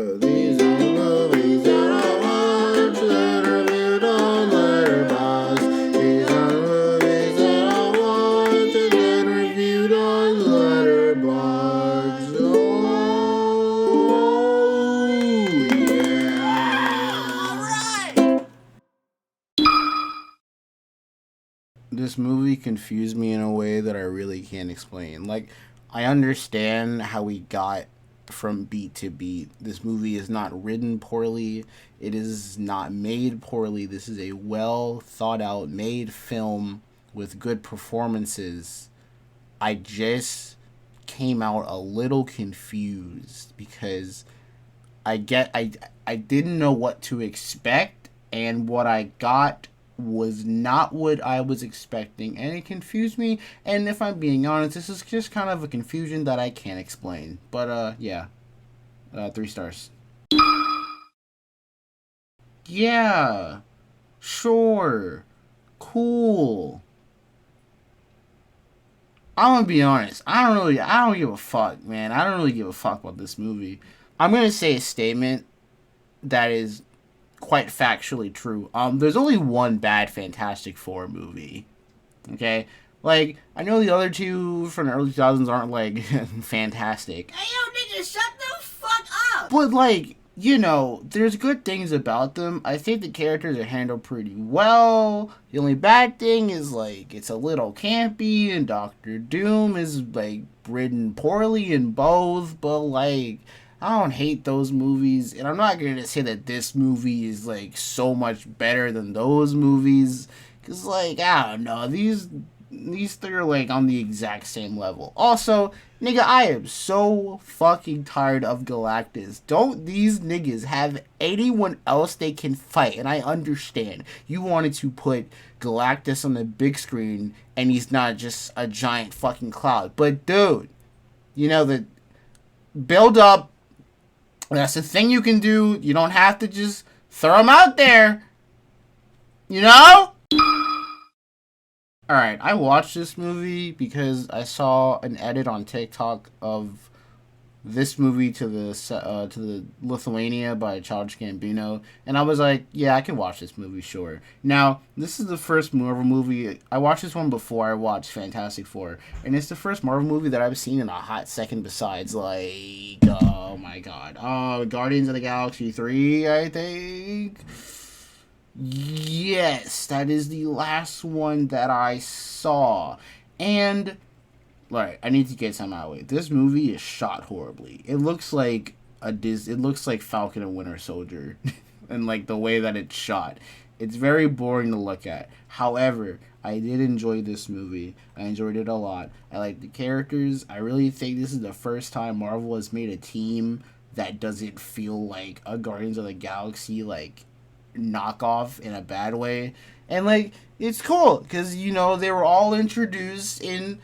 These are the movies that I watch that are reviewed on Letterboxd. These are the movies that I watch that get reviewed on Letterboxd. Oh, yeah. This movie confused me in a way that I really can't explain. Like, I understand how we got from beat to beat. This movie is not written poorly. It is not made poorly. This is a well thought out made film with good performances. I just came out a little confused because I didn't know what to expect, and what I got was not what I was expecting, and it confused me. And if I'm being honest, this is just kind of a confusion that I can't explain. But yeah, 3 stars. Yeah, sure, cool. I'm gonna be honest. I don't give a fuck, man. I don't really give a fuck about this movie. I'm gonna say a statement that is quite factually true. There's only one bad Fantastic Four movie. Okay, like I know the other two from the early 2000s aren't like fantastic. Hey, yo, nigga, shut the fuck up! But like, you know, there's good things about them. I think the characters are handled pretty well. The only bad thing is like it's a little campy, and Doctor Doom is like written poorly in both. But like, I don't hate those movies, and I'm not gonna say that this movie is like so much better than those movies. Cause like I don't know, these three are like on the exact same level. Also, nigga, I am so fucking tired of Galactus. Don't these niggas have anyone else they can fight? And I understand you wanted to put Galactus on the big screen and he's not just a giant fucking cloud. But dude, you know, the build up, that's the thing you can do. You don't have to just throw him out there. You know? Alright, I watched this movie because I saw an edit on TikTok of this movie to the Lithuania by Childish Gambino, and I was like, yeah, I can watch this movie, sure. Now, this is the first Marvel movie. I watched this one before I watched Fantastic Four, and it's the first Marvel movie that I've seen in a hot second besides, like, oh my god, Guardians of the Galaxy 3, I think. Yes, that is the last one that I saw. And, right, I need to get some out of the way. This movie is shot horribly. It looks like it looks like Falcon and Winter Soldier. And like the way that it's shot. It's very boring to look at. However, I did enjoy this movie. I enjoyed it a lot. I like the characters. I really think this is the first time Marvel has made a team that doesn't feel like a Guardians of the Galaxy like knockoff in a bad way. And like it's cool because you know they were all introduced in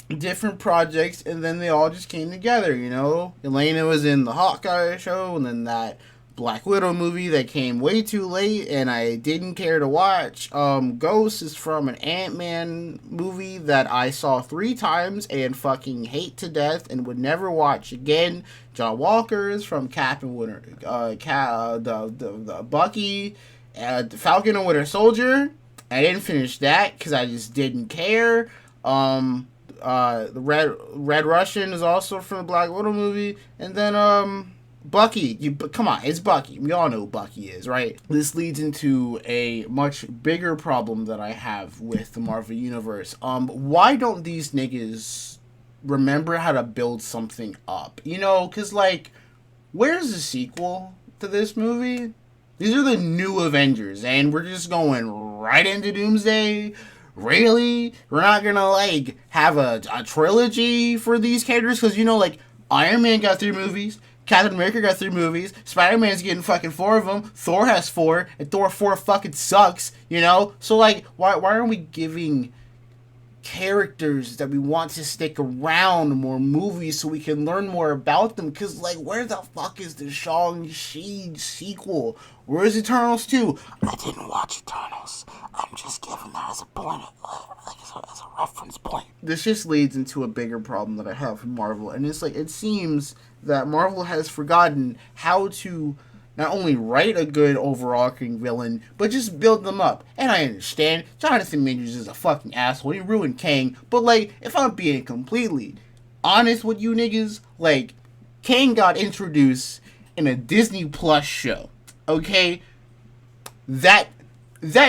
different projects and then they all just came together. You know, Elena was in the Hawkeye show, and then that Black Widow movie that came way too late and I didn't care to watch. Ghost is from an Ant-Man movie that I saw 3 times and fucking hate to death and would never watch again. John Walker is from Cap and Winter, the Bucky, Falcon and Winter Soldier. I didn't finish that because I just didn't care. The Red Russian is also from the Black Widow movie, and then Bucky, come on, it's Bucky. We all know who Bucky is, right? This leads into a much bigger problem that I have with the Marvel Universe. Why don't these niggas remember how to build something up? You know, because, like, where's the sequel to this movie? These are the new Avengers, and we're just going right into Doomsday? Really? We're not gonna, like, have a trilogy for these characters? Because, you know, like, Iron Man got 3 movies. Captain America got 3 movies. Spider-Man's getting fucking 4 of them. Thor has 4. And Thor 4 fucking sucks, you know? So, like, why aren't we giving characters that we want to stick around more movies so we can learn more about them? Because, like, where the fuck is the Shang-Chi sequel? Where's Eternals 2? I didn't watch Eternals. I'm just giving that as a point, like as a reference point. This just leads into a bigger problem that I have with Marvel, and it's like, it seems that Marvel has forgotten how to not only write a good overarching villain, but just build them up. And I understand, Jonathan Majors is a fucking asshole. He ruined Kang. But, like, if I'm being completely honest with you niggas, like, Kang got introduced in a Disney Plus show. Okay? That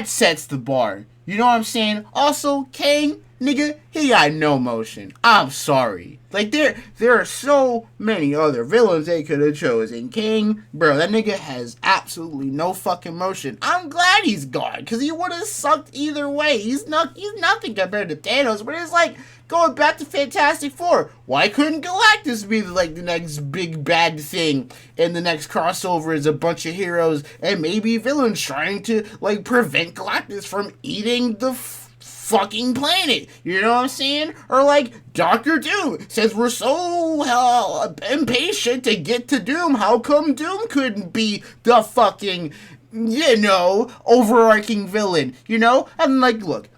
sets the bar. You know what I'm saying? Also, Kang, nigga, he got no motion. I'm sorry. Like, there are so many other villains they could have chosen. Kang, bro, that nigga has absolutely no fucking motion. I'm glad he's gone, because he would have sucked either way. He's nothing compared to Thanos, but it's like, going back to Fantastic Four, why couldn't Galactus be, like, the next big bad thing, and the next crossover is a bunch of heroes, and maybe villains trying to, like, prevent Galactus from eating the fucking planet, you know what I'm saying? Or like Doctor Doom, since we're so impatient to get to Doom, how come Doom couldn't be the fucking, you know, overarching villain, you know? And like, look,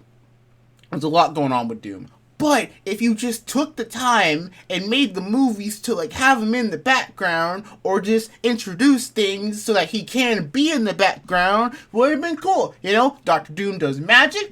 there's a lot going on with Doom. But if you just took the time and made the movies to like have him in the background, or just introduce things so that he can be in the background, would have been cool. You know, Doctor Doom does magic.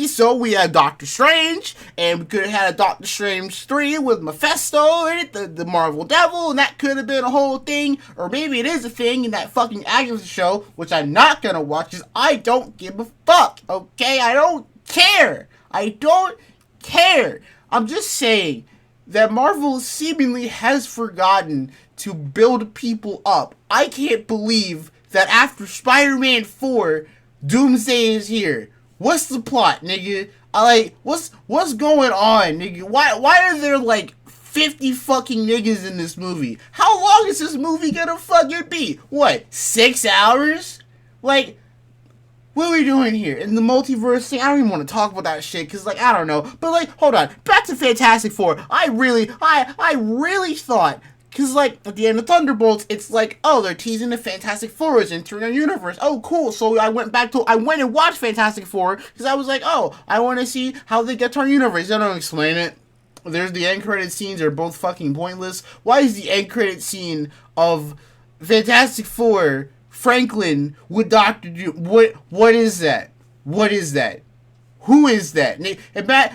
So we had Doctor Strange, and we could have had a Doctor Strange 3 with Mephisto in it, the Marvel Devil, and that could have been a whole thing. Or maybe it is a thing in that fucking Agatha show, which I'm not gonna watch, because I don't give a fuck, okay? I don't care. I don't care. I'm just saying that Marvel seemingly has forgotten to build people up. I can't believe that after Spider-Man 4, Doomsday is here. What's the plot, nigga? What's going on, nigga? Why are there like 50 fucking niggas in this movie? How long is this movie gonna fucking be? What, 6 hours? Like, what are we doing here? In the multiverse thing, I don't even want to talk about that shit, because, like, I don't know. But, like, hold on. Back to Fantastic Four. I really thought, because, like, at the end of Thunderbolts, it's like, oh, they're teasing the Fantastic Four is entering our universe. Oh, cool. So I went and watched Fantastic Four, because I was like, oh, I want to see how they get to our universe. They don't explain it. There's the end credit scenes are both fucking pointless. Why is the end credit scene of Fantastic Four Franklin with Dr. Doom? What is that? What is that? Who is that?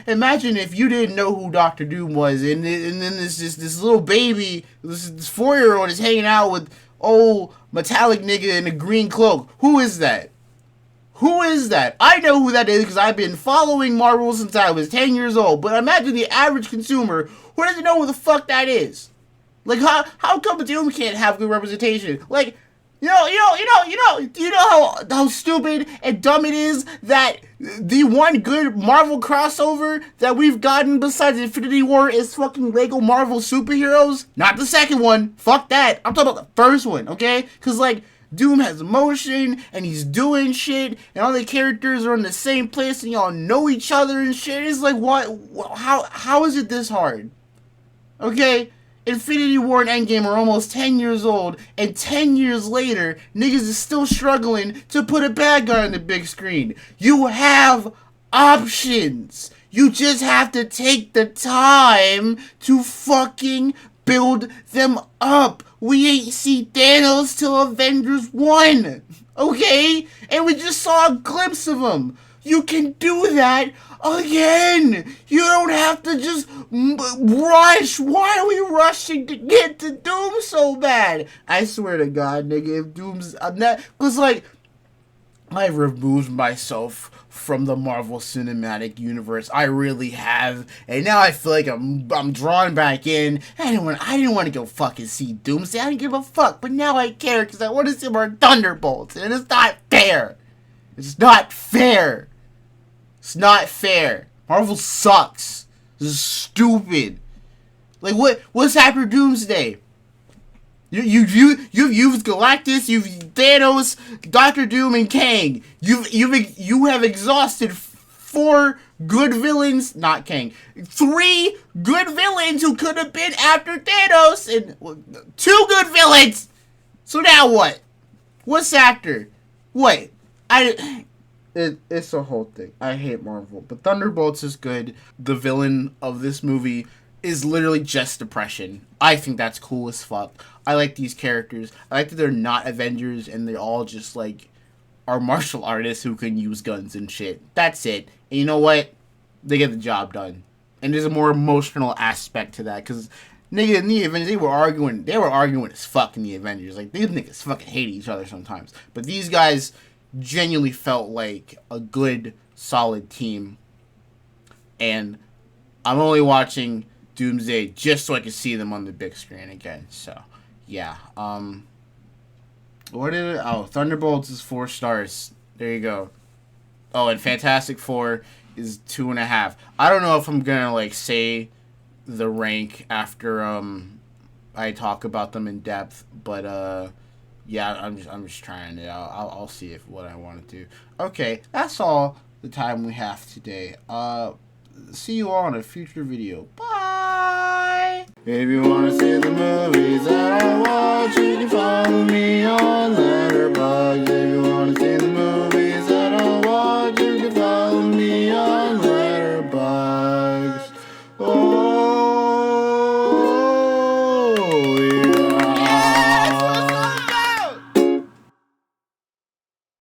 Imagine if you didn't know who Dr. Doom was, and then this little baby, this 4-year-old is hanging out with old metallic nigga in a green cloak. Who is that? Who is that? I know who that is because I've been following Marvel since I was 10 years old. But imagine the average consumer who doesn't know who the fuck that is. Like, how come Doom can't have good representation? Like, you know how stupid and dumb it is that the one good Marvel crossover that we've gotten besides Infinity War is fucking Lego Marvel superheroes? Not the second one. Fuck that. I'm talking about the first one, okay? Because, like, Doom has emotion, and he's doing shit, and all the characters are in the same place, and y'all know each other and shit. It's like, what? How is it this hard? Okay? Infinity War and Endgame are almost 10 years old, and 10 years later, niggas is still struggling to put a bad guy on the big screen. You have options. You just have to take the time to fucking build them up. We ain't see Thanos till Avengers 1, okay? And we just saw a glimpse of him. You can do that again. You don't have to just rush. Why are we rushing to get to Doom so bad? I swear to God, nigga, if Doom's... Because, like, I removed myself from the Marvel Cinematic Universe. I really have. And now I feel like I'm drawn back in. I didn't want to go fucking see Doomsday. I didn't give a fuck. But now I care because I want to see more Thunderbolts. And it's not fair. It's not fair. It's not fair. Marvel sucks. This is stupid. Like, what's after Doomsday? You've used Galactus, you've Thanos, Doctor Doom, and Kang. You have exhausted 4 good villains, not Kang. 3 good villains who could have been after Thanos, and 2 good villains. So now what? What's after? What? It's a whole thing. I hate Marvel, but Thunderbolts is good. The villain of this movie is literally just depression. I think that's cool as fuck. I like these characters. I like that they're not Avengers and they all just like are martial artists who can use guns and shit. That's it. And you know what? They get the job done. And there's a more emotional aspect to that because nigga in the Avengers they were arguing as fuck in the Avengers. Like these niggas fucking hate each other sometimes. But these guys genuinely felt like a good, solid team. And I'm only watching Doomsday just so I can see them on the big screen again. So yeah. What did it? Oh, Thunderbolts is 4 stars. There you go. Oh, and Fantastic Four is 2.5. I don't know if I'm gonna like say the rank after I talk about them in depth, but yeah, I'm just trying it out. I'll see if what I want to do. Okay, that's all the time we have today. See you all in a future video. Bye. If you wanna see the movies that I watch.